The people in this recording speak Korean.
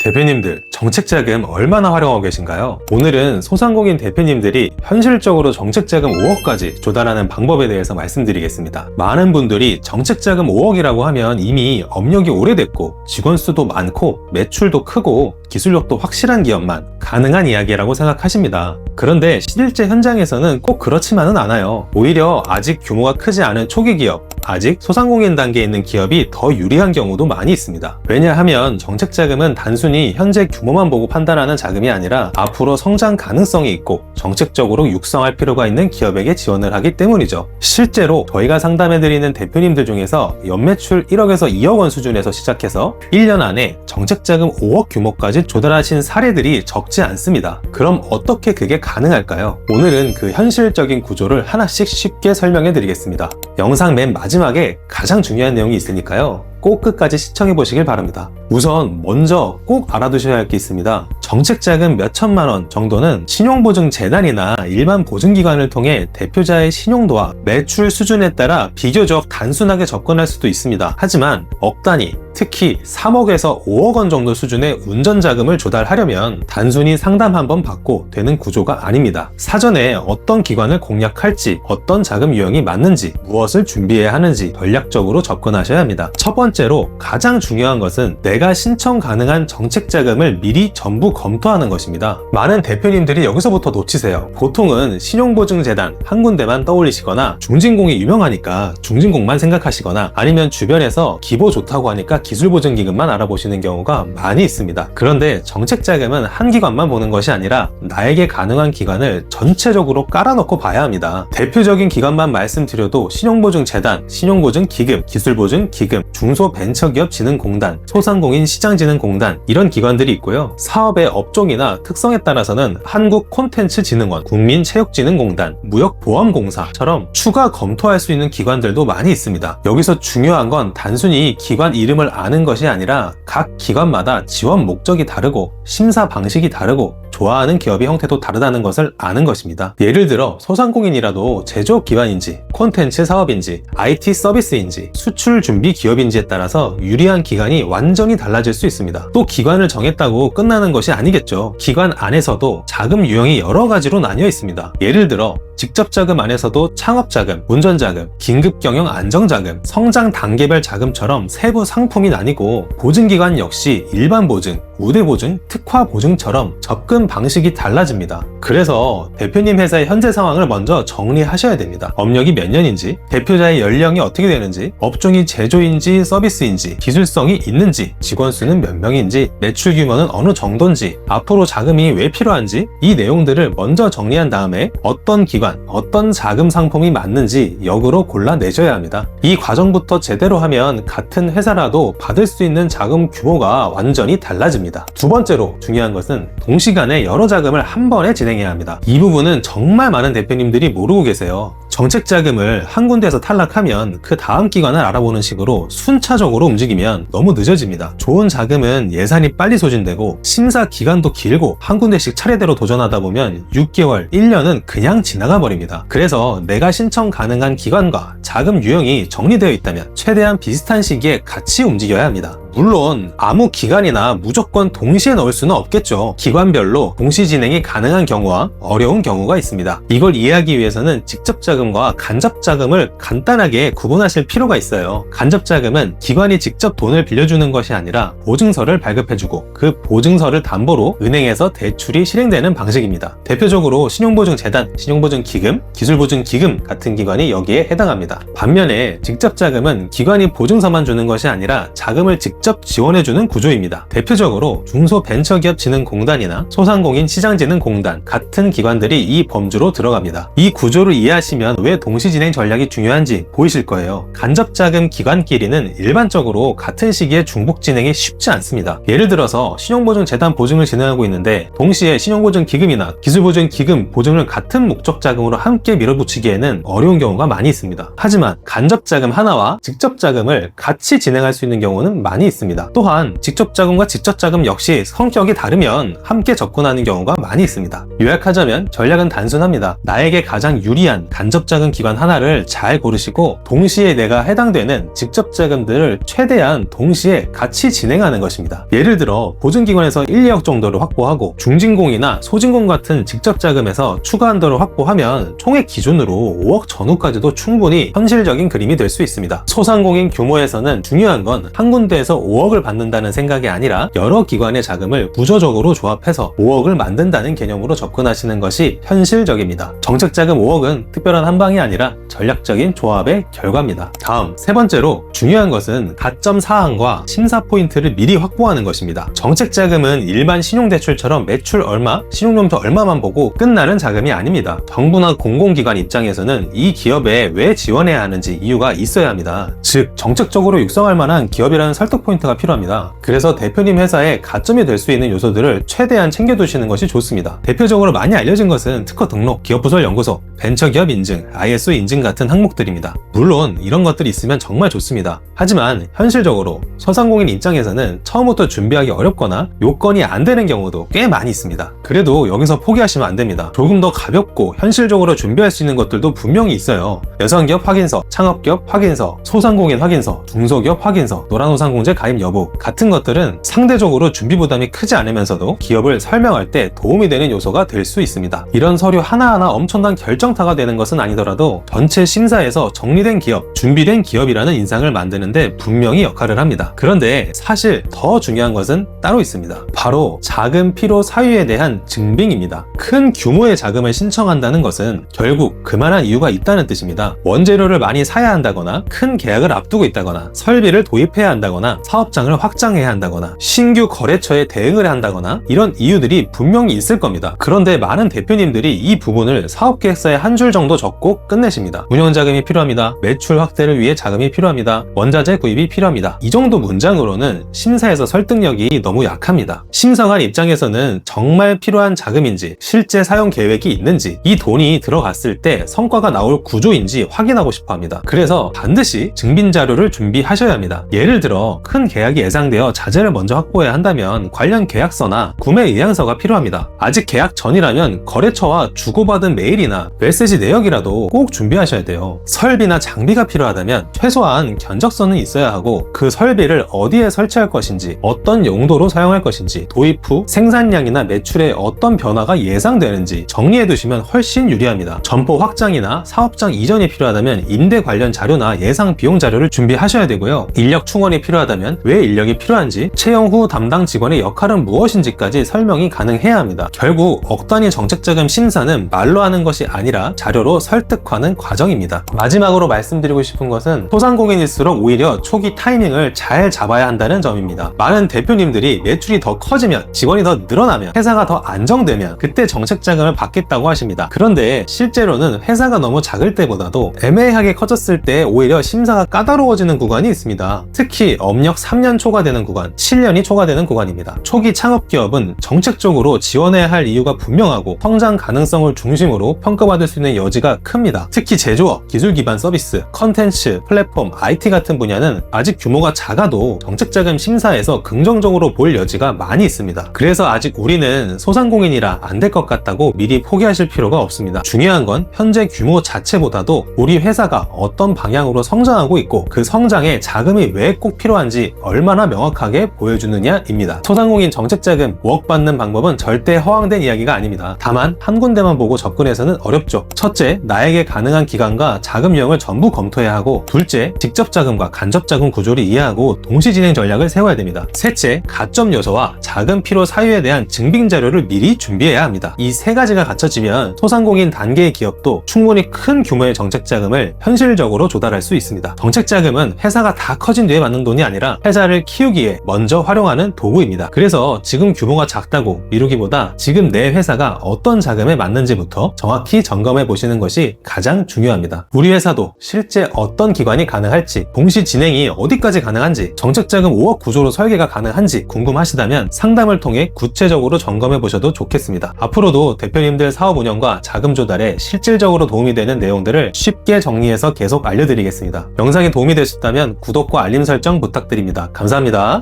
대표님들, 정책자금 얼마나 활용하고 계신가요? 오늘은 소상공인 대표님들이 현실적으로 정책자금 5억까지 조달하는 방법에 대해서 말씀드리겠습니다. 많은 분들이 정책자금 5억이라고 하면 이미 업력이 오래됐고 직원 수도 많고 매출도 크고 기술력도 확실한 기업만 가능한 이야기라고 생각하십니다. 그런데 실제 현장에서는 꼭 그렇지만은 않아요. 오히려 아직 규모가 크지 않은 초기 기업, 아직 소상공인 단계에 있는 기업이 더 유리한 경우도 많이 있습니다. 왜냐하면 정책자금은 단순히 현재 규모만 보고 판단하는 자금이 아니라 앞으로 성장 가능성이 있고 정책적으로 육성할 필요가 있는 기업에게 지원을 하기 때문이죠. 실제로 저희가 상담해드리는 대표님들 중에서 연매출 1억에서 2억 원 수준에서 시작해서 1년 안에 정책자금 5억 규모까지 조달하신 사례들이 적지 않습니다. 그럼 어떻게 그게 가능할까요? 오늘은 그 현실적인 구조를 하나씩 쉽게 설명해 드리겠습니다. 영상 맨 마지막에 가장 중요한 내용이 있으니까요. 꼭 끝까지 시청해 보시길 바랍니다. 우선 먼저 꼭 알아두셔야 할 게 있습니다. 정책자금 몇 천만 원 정도는 신용보증재단이나 일반 보증기관을 통해 대표자의 신용도와 매출 수준에 따라 비교적 단순하게 접근할 수도 있습니다. 하지만 억 단위, 특히 3억에서 5억 원 정도 수준의 운전자금을 조달하려면 단순히 상담 한번 받고 되는 구조가 아닙니다. 사전에 어떤 기관을 공략할지, 어떤 자금 유형이 맞는지, 무엇을 준비해야 하는지 전략적으로 접근하셔야 합니다. 첫 번째로 가장 중요한 것은 내가 신청 가능한 정책자금을 미리 전부 검토하는 것입니다. 많은 대표님들이 여기서부터 놓치세요. 보통은 신용보증재단 한 군데만 떠올리시거나 중진공이 유명하니까 중진공만 생각하시거나 아니면 주변에서 기보 좋다고 하니까 기술보증기금만 알아보시는 경우가 많이 있습니다. 그런데 정책자금은 한 기관만 보는 것이 아니라 나에게 가능한 기관을 전체적으로 깔아놓고 봐야 합니다. 대표적인 기관만 말씀드려도 신용보증재단, 신용보증기금, 기술보증기금, 중소벤처기업진흥공단, 소상공인 시장진흥공단 이런 기관들이 있고요. 사업의 업종이나 특성에 따라서는 한국콘텐츠진흥원, 국민체육진흥공단, 무역보험공사처럼 추가 검토할 수 있는 기관들도 많이 있습니다. 여기서 중요한 건 단순히 기관 이름을 아는 것이 아니라 각 기관마다 지원 목적이 다르고 심사 방식이 다르고 좋아하는 기업의 형태도 다르다는 것을 아는 것입니다. 예를 들어 소상공인이라도 제조업 기관인지, 콘텐츠 사업인지, IT 서비스인지, 수출 준비 기업인지에 따라서 유리한 기관이 완전히 달라질 수 있습니다. 또 기관을 정했다고 끝나는 것이 아니겠죠. 기관 안에서도 자금 유형이 여러 가지로 나뉘어 있습니다. 예를 들어 직접자금 안에서도 창업자금, 운전자금, 긴급경영 안정자금, 성장 단계별 자금처럼 세부 상품이 나뉘고 보증기관 역시 일반 보증, 우대보증, 특화보증처럼 접근 방식이 달라집니다. 그래서 대표님 회사의 현재 상황을 먼저 정리하셔야 됩니다. 업력이 몇 년인지, 대표자의 연령이 어떻게 되는지, 업종이 제조인지 서비스인지, 기술성이 있는지, 직원 수는 몇 명인지, 매출 규모는 어느 정도인지, 앞으로 자금이 왜 필요한지 이 내용들을 먼저 정리한 다음에 어떤 기관, 어떤 자금 상품이 맞는지 역으로 골라내셔야 합니다. 이 과정부터 제대로 하면 같은 회사라도 받을 수 있는 자금 규모가 완전히 달라집니다. 두 번째로 중요한 것은 동시간에 여러 자금을 한 번에 진행해야 합니다. 이 부분은 정말 많은 대표님들이 모르고 계세요. 정책자금을 한 군데에서 탈락하면 그 다음 기관을 알아보는 식으로 순차적으로 움직이면 너무 늦어집니다. 좋은 자금은 예산이 빨리 소진되고 심사 기간도 길고 한 군데씩 차례대로 도전하다 보면 6개월, 1년은 그냥 지나가 버립니다. 그래서 내가 신청 가능한 기관과 자금 유형이 정리되어 있다면 최대한 비슷한 시기에 같이 움직여야 합니다. 물론 아무 기관이나 무조건 동시에 넣을 수는 없겠죠. 기관별로 동시 진행이 가능한 경우와 어려운 경우가 있습니다. 이걸 이해하기 위해서는 직접자금과 간접자금을 간단하게 구분하실 필요가 있어요. 간접자금은 기관이 직접 돈을 빌려주는 것이 아니라 보증서를 발급해주고 그 보증서를 담보로 은행에서 대출이 실행되는 방식입니다. 대표적으로 신용보증재단, 신용보증기금, 기술보증기금 같은 기관이 여기에 해당합니다. 반면에 직접자금은 기관이 보증서만 주는 것이 아니라 자금을 직접 지원해주는 구조입니다. 대표적으로 중소벤처기업진흥공단이나 소상공인 시장진흥공단 같은 기관들이 이 범주로 들어갑니다. 이 구조를 이해하시면 왜 동시진행 전략이 중요한지 보이실 거예요. 간접자금 기관끼리는 일반적으로 같은 시기에 중복 진행이 쉽지 않습니다. 예를 들어서 신용보증재단 보증을 진행하고 있는데 동시에 신용보증기금이나 기술보증기금 보증을 같은 목적 자금으로 함께 밀어붙이기에는 어려운 경우가 많이 있습니다. 하지만 간접자금 하나와 직접자금을 같이 진행할 수 있는 경우는 많이 있습니다. 있습니다. 또한 직접 자금과 직접 자금 역시 성격이 다르면 함께 접근하는 경우가 많이 있습니다. 요약하자면 전략은 단순합니다. 나에게 가장 유리한 간접 자금 기관 하나를 잘 고르시고 동시에 내가 해당되는 직접 자금들을 최대한 동시에 같이 진행하는 것입니다. 예를 들어 보증기관에서 1, 2억 정도를 확보하고 중진공이나 소진공 같은 직접 자금에서 추가 한도를 확보하면 총액 기준으로 5억 전후까지도 충분히 현실적인 그림이 될 수 있습니다. 소상공인 규모에서는 중요한 건 한 군데에서 5억을 받는다는 생각이 아니라 여러 기관의 자금을 부조적으로 조합해서 5억을 만든다는 개념으로 접근하시는 것이 현실적입니다. 정책자금 5억은 특별한 한방이 아니라 전략적인 조합의 결과입니다. 다음 세 번째로 중요한 것은 가점 사항과 심사 포인트를 미리 확보하는 것입니다. 정책자금은 일반 신용대출처럼 매출 얼마, 신용점수 얼마만 보고 끝나는 자금이 아닙니다. 정부나 공공기관 입장에서는 이 기업에 왜 지원해야 하는지 이유가 있어야 합니다. 즉 정책적으로 육성할 만한 기업이라는 설득 포인트가 필요합니다. 그래서 대표님 회사에 가점이 될 수 있는 요소들을 최대한 챙겨두시는 것이 좋습니다. 대표적으로 많이 알려진 것은 특허 등록, 기업부설 연구소, 벤처기업 인증, ISO 인증 같은 항목들입니다. 물론 이런 것들이 있으면 정말 좋습니다. 하지만 현실적으로 소상공인 입장에서는 처음부터 준비하기 어렵거나 요건이 안 되는 경우도 꽤 많이 있습니다. 그래도 여기서 포기하시면 안 됩니다. 조금 더 가볍고 현실적으로 준비할 수 있는 것들도 분명히 있어요. 여성기업 확인서, 창업기업 확인서, 소상공인 확인서, 중소기업 확인서, 노란우산공제 가입 여부 같은 것들은 상대적으로 준비 부담이 크지 않으면서도 기업을 설명할 때 도움이 되는 요소가 될 수 있습니다. 이런 서류 하나하나 엄청난 결정타가 되는 것은 아니더라도 전체 심사에서 정리된 기업, 준비된 기업이라는 인상을 만드는데 분명히 역할을 합니다. 그런데 사실 더 중요한 것은 따로 있습니다. 바로 자금 필요 사유에 대한 증빙입니다. 큰 규모의 자금을 신청한다는 것은 결국 그만한 이유가 있다는 뜻입니다. 원재료를 많이 사야 한다거나 큰 계약을 앞두고 있다거나 설비를 도입해야 한다거나 사업장을 확장해야 한다거나 신규 거래처에 대응을 한다거나 이런 이유들이 분명히 있을 겁니다. 그런데 많은 대표님들이 이 부분을 사업계획서에 한 줄 정도 적고 끝내십니다. 운영자금이 필요합니다. 매출 확대를 위해 자금이 필요합니다. 원자재 구입이 필요합니다. 이 정도 문장으로는 심사에서 설득력이 너무 약합니다. 심사관 입장에서는 정말 필요한 자금인지 실제 사용 계획이 있는지 이 돈이 들어갔을 때 성과가 나올 구조인지 확인하고 싶어 합니다. 그래서 반드시 증빙 자료를 준비하셔야 합니다. 예를 들어 큰 계약이 예상되어 자재를 먼저 확보해야 한다면 관련 계약서나 구매 의향서가 필요합니다. 아직 계약 전이라면 거래처와 주고받은 메일이나 메시지 내역이라도 꼭 준비하셔야 돼요. 설비나 장비가 필요하다면 최소한 견적서는 있어야 하고 그 설비를 어디에 설치할 것인지, 어떤 용도로 사용할 것인지, 도입 후 생산량이나 매출에 어떤 변화가 예상되는지 정리해 두시면 훨씬 유리합니다. 점포 확장이나 사업장 이전이 필요하다면 임대 관련 자료나 예상 비용 자료를 준비하셔야 되고요. 인력 충원이 필요하다면 왜 인력이 필요한지, 채용 후 담당 직원의 역할은 무엇인지까지 설명이 가능해야 합니다. 결국 억 단위 정책자금 심사는 말로 하는 것이 아니라 자료로 설득하는 과정입니다. 마지막으로 말씀드리고 싶은 것은 소상공인일수록 오히려 초기 타이밍을 잘 잡아야 한다는 점입니다. 많은 대표님들이 매출이 더 커지면, 직원이 더 늘어나면, 회사가 더 안정되면 그때 정책자금을 받겠다고 하십니다. 그런데 실제로는 회사가 너무 작을 때보다도 애매하게 커졌을 때 오히려 심사가 까다로워지는 구간이 있습니다. 특히 업력 3년 초과되는 구간, 7년이 초과되는 구간입니다. 초기 창업기업은 정책적으로 지원해야 할 이유가 분명하고 성장 가능성을 중심으로 평가받을 수 있는 여지가 큽니다. 특히 제조업, 기술 기반 서비스, 컨텐츠, 플랫폼, IT 같은 분야는 아직 규모가 작아도 정책자금 심사에서 긍정적으로 볼 여지가 많이 있습니다. 그래서 아직 우리는 소상공인이라 안 될 것 같다고 미리 포기하실 필요가 없습니다. 중요한 건 현재 규모 자체보다도 우리 회사가 어떤 방향으로 성장하고 있고 그 성장에 자금이 왜 꼭 필요한지 얼마나 명확하게 보여주느냐입니다. 소상공인 정책자금 5억 받는 방법은 절대 허황된 이야기가 아닙니다. 다만 한 군데만 보고 접근해서는 어렵죠. 첫째, 나에게 가능한 기간과 자금 유형을 전부 검토해야 하고, 둘째, 직접 자금과 간접 자금 구조를 이해하고 동시 진행 전략을 세워야 됩니다. 셋째, 가점 요소와 자금 필요 사유에 대한 증빙 자료를 미리 준비해야 합니다. 이 세 가지가 갖춰지면 소상공인 단계의 기업도 충분히 큰 규모의 정책자금을 현실적으로 조달할 수 있습니다. 정책자금은 회사가 다 커진 뒤에 받는 돈이 아니라 회사를 키우기에 먼저 활용하는 도구입니다. 그래서 지금 규모가 작다고 미루기보다 지금 내 회사가 어떤 자금에 맞는지부터 정확히 점검해 보시는 것이 가장 중요합니다. 우리 회사도 실제 어떤 기관이 가능할지, 동시 진행이 어디까지 가능한지, 정책자금 5억 구조로 설계가 가능한지 궁금하시다면 상담을 통해 구체적으로 점검해 보셔도 좋겠습니다. 앞으로도 대표님들 사업 운영과 자금 조달에 실질적으로 도움이 되는 내용들을 쉽게 정리해서 계속 알려드리겠습니다. 영상이 도움이 되셨다면 구독과 알림 설정 부탁드립니다. 부탁드립니다. 감사합니다.